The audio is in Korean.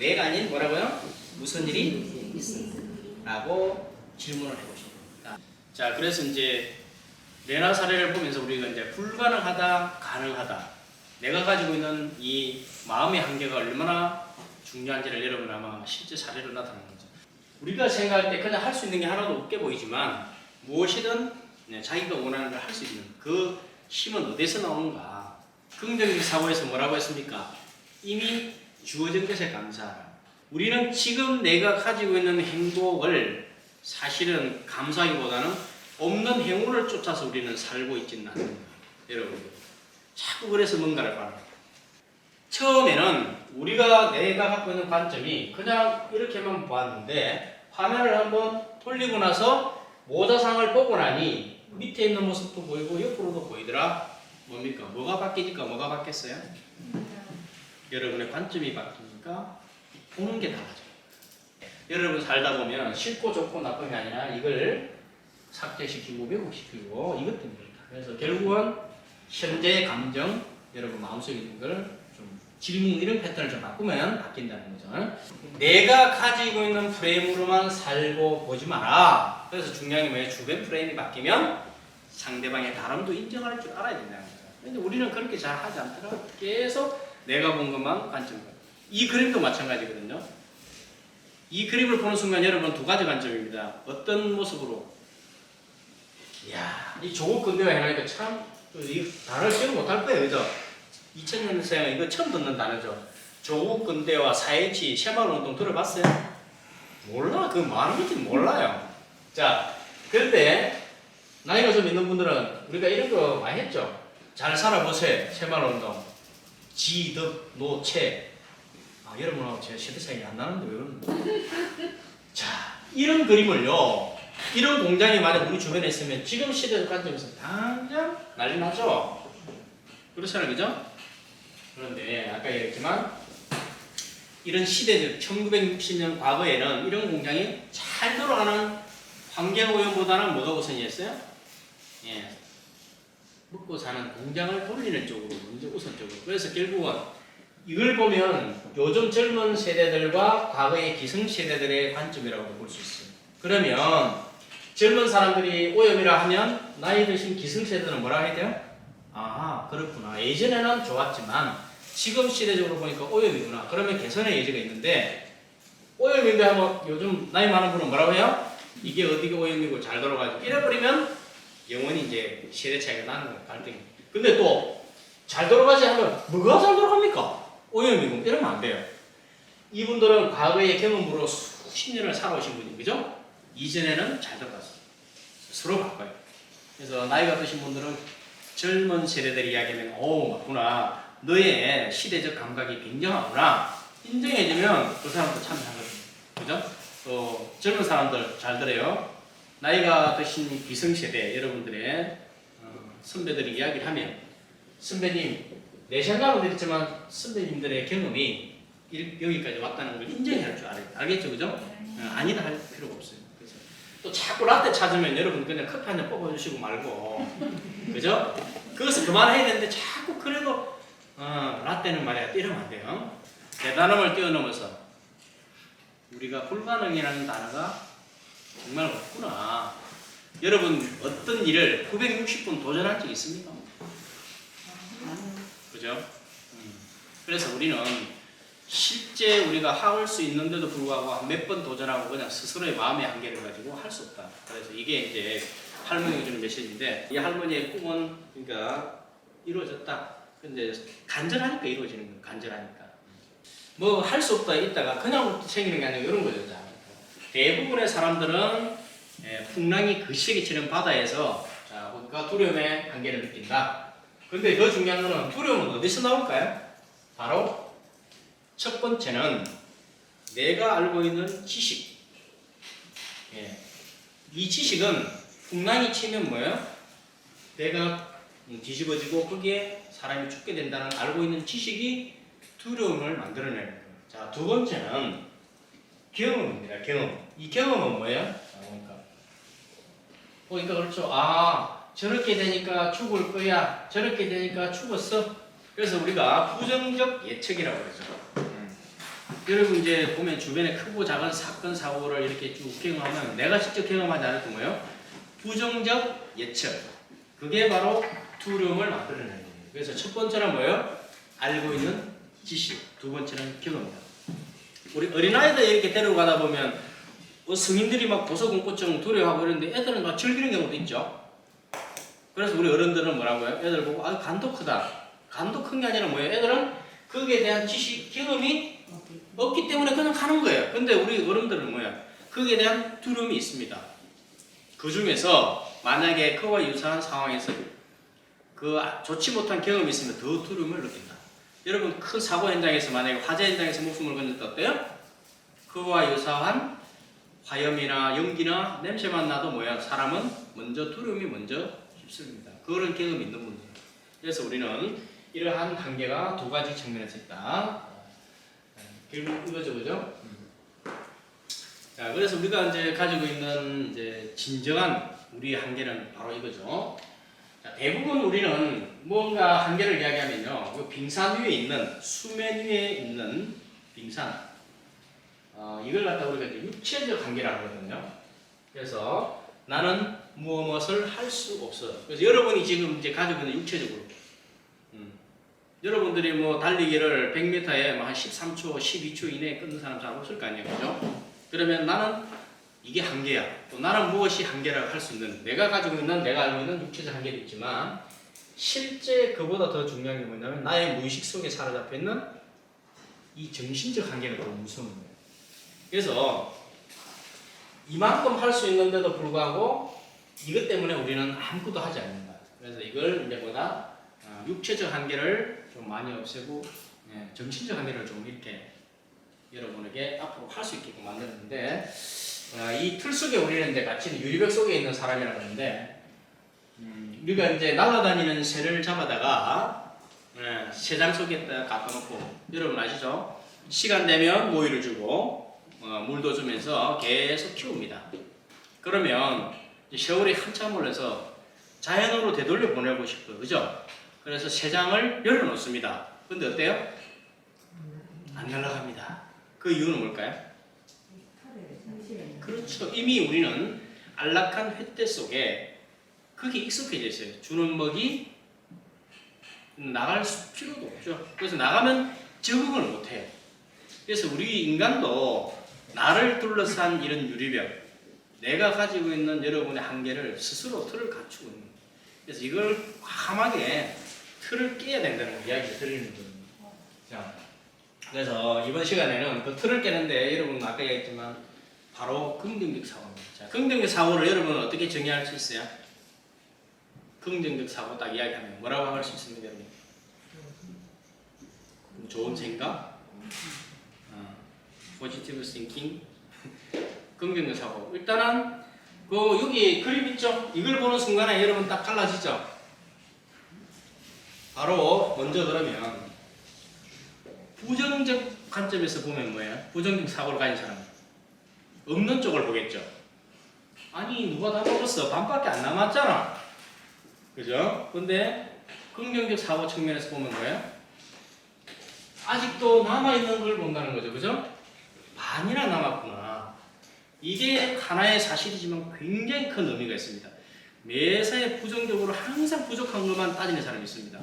내가 아닌 뭐라고요? 무슨 일이 있어? 라고 질문을 해보십니다. 자, 그래서 이제 내나 사례를 보면서 우리가 이제 불가능하다, 가능하다. 내가 가지고 있는 이 마음의 한계가 얼마나 중요한지를 여러분 아마 실제 사례로 나타나는 거죠. 우리가 생각할 때 그냥 할 수 있는 게 하나도 없게 보이지만 무엇이든 자기가 원하는 걸 할 수 있는 그 힘은 어디서 나오는가? 긍정적 사고에서 뭐라고 했습니까? 이미 주어진 것에 감사하라. 우리는 지금 내가 가지고 있는 행복을 사실은 감사하기보다는 없는 행운을 쫓아서 우리는 살고 있지는 않습니다. 여러분, 자꾸 그래서 뭔가를 바랍니다. 처음에는 우리가 내가 갖고 있는 관점이 그냥 이렇게만 보았는데 화면을 한번 돌리고 나서 모자상을 보고 나니 밑에 있는 모습도 보이고 옆으로도 보이더라. 뭡니까? 뭐가 바뀌니까 뭐가 바뀌었어요? 여러분의 관점이 바뀌니까 보는 게 달라져요. 여러분 살다 보면 싫고 좋고 나쁨이 아니라 이걸 삭제시키고 왜곡시키고 이것 때문입니다. 그래서 결국은 현재의 감정, 여러분 마음속에 있는 걸 좀 질문 이런 패턴을 좀 바꾸면 바뀐다는 거죠. 내가 가지고 있는 프레임으로만 살고 보지 마라. 그래서 중요한 게 뭐예요? 주변 프레임이 바뀌면 상대방의 다름도 인정할 줄 알아야 된다는 거죠. 근데 우리는 그렇게 잘 하지 않더라고요. 계속 내가 본 것만 관점을. 이 그림도 마찬가지거든요. 이 그림을 보는 순간 여러분 두 가지 관점입니다. 어떤 모습으로? 이야, 이 조국 근대화 해나니까 참, 이 단어를 기억 못할 거예요. 그죠? 2000년생 이거 처음 듣는 단어죠. 조국 근대화, 사회주의, 새마을운동 들어봤어요? 몰라. 그거 뭐 하는 건지 몰라요. 자, 그런데 나이가 좀 있는 분들은 우리가 이런 거 많이 했죠. 잘 살아보세요. 새마을운동. 지득, 노체. 아, 여러분하고 제 세대 차이 안 나는데 왜 그러는 자, 이런 그림을요. 이런 공장이 만약 우리 주변에 있으면 지금 시대적 관점에서 당장 난리 나죠? 그렇잖아요. 그죠? 그런데 아까 얘기했지만 이런 시대적 1960년 과거에는 이런 공장이 잘 돌아가는 환경오염보다는 뭐가 우선이었어요? 예, 먹고 사는 공장을 돌리는 쪽으로 먼저 우선적으로. 그래서 결국은 이걸 보면 요즘 젊은 세대들과 과거의 기성세대들의 관점이라고 볼 수 있어요. 그러면 젊은 사람들이 오염이라 하면 나이 드신 기성세대는 뭐라 해야 돼요? 아, 그렇구나. 예전에는 좋았지만 지금 시대적으로 보니까 오염이구나. 그러면 개선의 여지가 있는데 오염인데 하면 요즘 나이 많은 분은 뭐라고 해요? 이게 어디가 오염이고 잘 돌아가지. 이래버리면 영원히 이제 세대 차이가 나는 거예요. 갈등이. 근데 또 잘 돌아가지 하면 뭐가 잘 돌아갑니까? 오염이고 이러면 안 돼요. 이분들은 과거의 경험으로 수십 년을 살아오신 분이 그죠? 이전에는 잘 돌아갔어요. 서로 바꿔요. 그래서 나이가 드신 분들은 젊은 세대들이 이야기하면 오 맞구나. 너의 시대적 감각이 굉장하구나. 인정해주면 그 사람도 참여하거든요. 그죠? 또 젊은 사람들 잘 들어요. 나이가 드신 기성세대 여러분들의 선배들이 이야기를 하면 선배님 내 생각은 그렇지만 선배님들의 경험이 여기까지 왔다는 걸 인정할 줄 알겠죠? 그죠? 아니다 할 필요가 없어요. 그래서 또 자꾸 라떼 찾으면 여러분 그냥 커피 한 잔 뽑아주시고 말고 그죠? 그것을 그만해야 되는데 자꾸 그래도 라떼는 말이야 이러면 안 돼요. 대단함을 뛰어넘어서 우리가 불가능이라는 단어가 정말 없구나. 여러분 어떤 일을 960분 도전한 적 있습니까? 그죠? 그래서 우리는 실제 우리가 할 수 있는데도 불구하고 몇 번 도전하고 그냥 스스로의 마음의 한계를 가지고 할 수 없다. 그래서 이게 이제 할머니가 주는 메시지인데 이 할머니의 꿈은 그러니까 이루어졌다. 근데 간절하니까 이루어지는 거예요. 간절하니까. 뭐 할 수 없다 있다가 그냥 생기는 게 아니고 이런 거죠. 대부분의 사람들은 풍랑이 거시기치는 바다에서 우리가 두려움의 한계를 느낀다. 근데 더 중요한 거는 두려움은 어디서 나올까요? 바로 첫 번째는 내가 알고 있는 지식. 이 지식은 풍랑이 치면 뭐예요? 내가 뒤집어지고 거기에 사람이 죽게 된다는 알고 있는 지식이 두려움을 만들어내는 거예요. 자, 두 번째는 경험입니다. 경험. 이 경험은 뭐예요? 보니까 그렇죠. 아, 저렇게 되니까 죽을 거야. 저렇게 되니까 죽었어. 그래서 우리가 부정적 예측이라고 그러죠. 여러분 이제 보면 주변에 크고 작은 사건 사고를 이렇게 쭉 경험하면 내가 직접 경험하지 않았던 거예요. 부정적 예측. 그게 바로 두려움을 만들어내는 거예요. 그래서 첫 번째는 뭐예요? 알고 있는 지식. 두 번째는 경험이다. 우리 어린아이들 이렇게 데려가다 보면 성인들이 막 고소공포증 두려워하고 이러는데 애들은 막 즐기는 경우도 있죠. 그래서 우리 어른들은 뭐라고요? 애들 보고 아 간도 크다. 간도 큰 게 아니라 뭐예요? 애들은 거기에 대한 지식, 경험이 없기 때문에 그냥 가는 거예요. 근데 우리 어른들은 뭐야? 거기에 대한 두려움이 있습니다. 그 중에서 만약에 그와 유사한 상황에서 그 좋지 못한 경험이 있으면 더 두려움을 느낀다. 여러분 큰 사고 현장에서 만약에 화재 현장에서 목숨을 건졌다 어때요? 그와 유사한 화염이나 연기나 냄새만 나도 뭐야? 사람은 먼저 두려움이 먼저 휩쓸립니다. 그런 경험이 있는 분들. 그래서 우리는 이러한 한계가 두 가지 측면에서 있다. 결국 이거죠, 그죠? 자, 그래서 우리가 이제 가지고 있는 이제 진정한 우리의 한계는 바로 이거죠. 자, 대부분 우리는 뭔가 한계를 이야기하면요, 그 빙산 위에 있는 수면 위에 있는 빙산, 이걸 갖다 우리가 이제 육체적 한계라고 하거든요. 그래서 나는 무엇을 할 수 없어. 그래서 여러분이 지금 이제 가지고 있는 육체적으로. 여러분들이 뭐 달리기를 100m에 한 13초, 12초 이내에 끊는 사람 잘 없을 거 아니에요, 그죠? 그러면 나는 이게 한계야. 또 나는 무엇이 한계라고 할 수 있는, 내가 가지고 있는, 내가 알고 있는 육체적 한계도 있지만, 실제 그보다 더 중요한 게 뭐냐면, 나의 무의식 속에 사로잡혀 있는 이 정신적 한계가 더 무서운 거예요. 그래서 이만큼 할 수 있는데도 불구하고, 이것 때문에 우리는 아무것도 하지 않는다. 그래서 이걸 이제 뭐다? 육체적 한계를 좀 많이 없애고 정신적 한계를 좀 이렇게 여러분에게 앞으로 할 수 있게끔 만들었는데 이 틀 속에 우리는 이제 같이 유리벽 속에 있는 사람이라고 하는데 우리가 이제 날아다니는 새를 잡아다가 새장 속에다 갖다 놓고 여러분 아시죠? 시간 되면 모이를 주고 물도 주면서 계속 키웁니다. 그러면 세월이 한참 올라서 자연으로 되돌려 보내고 싶어요. 그죠? 그래서 새장을 열어놓습니다. 근데 어때요? 안 날아갑니다. 그 이유는 뭘까요? 그렇죠. 이미 우리는 안락한 횃대 속에 그게 익숙해져 있어요. 주는 먹이 나갈 필요도 없죠. 그래서 나가면 적응을 못해요. 그래서 우리 인간도 나를 둘러싼 이런 유리벽, 내가 가지고 있는 여러분의 한계를 스스로 틀을 갖추고 있는 거예요. 그래서 이걸 과감하게 틀을 깨야 된다는 이야기를 드리는 거예요. 자, 그래서 이번 시간에는 그 틀을 깨는데 여러분 아까 얘기했지만 바로 긍정적 사고입니다. 자, 긍정적 사고를 여러분은 어떻게 정의할 수 있어요? 긍정적 사고 딱 이야기하면 뭐라고 할 수 있습니까, 여러분? 좋은 생각, positive thinking, 긍정적 사고. 일단은 그 여기 그림 있죠? 이걸 보는 순간에 여러분 딱 갈라지죠? 바로 먼저 그러면 부정적 관점에서 보면 뭐예요? 부정적 사고를 가진 사람 없는 쪽을 보겠죠. 아니 누가 다 먹었어? 반밖에 안 남았잖아. 그죠? 근데 긍정적 사고 측면에서 보면 뭐예요? 아직도 남아있는 걸 본다는 거죠. 그죠? 반이나 남았구나. 이게 하나의 사실이지만 굉장히 큰 의미가 있습니다. 매사에 부정적으로 항상 부족한 것만 따지는 사람이 있습니다.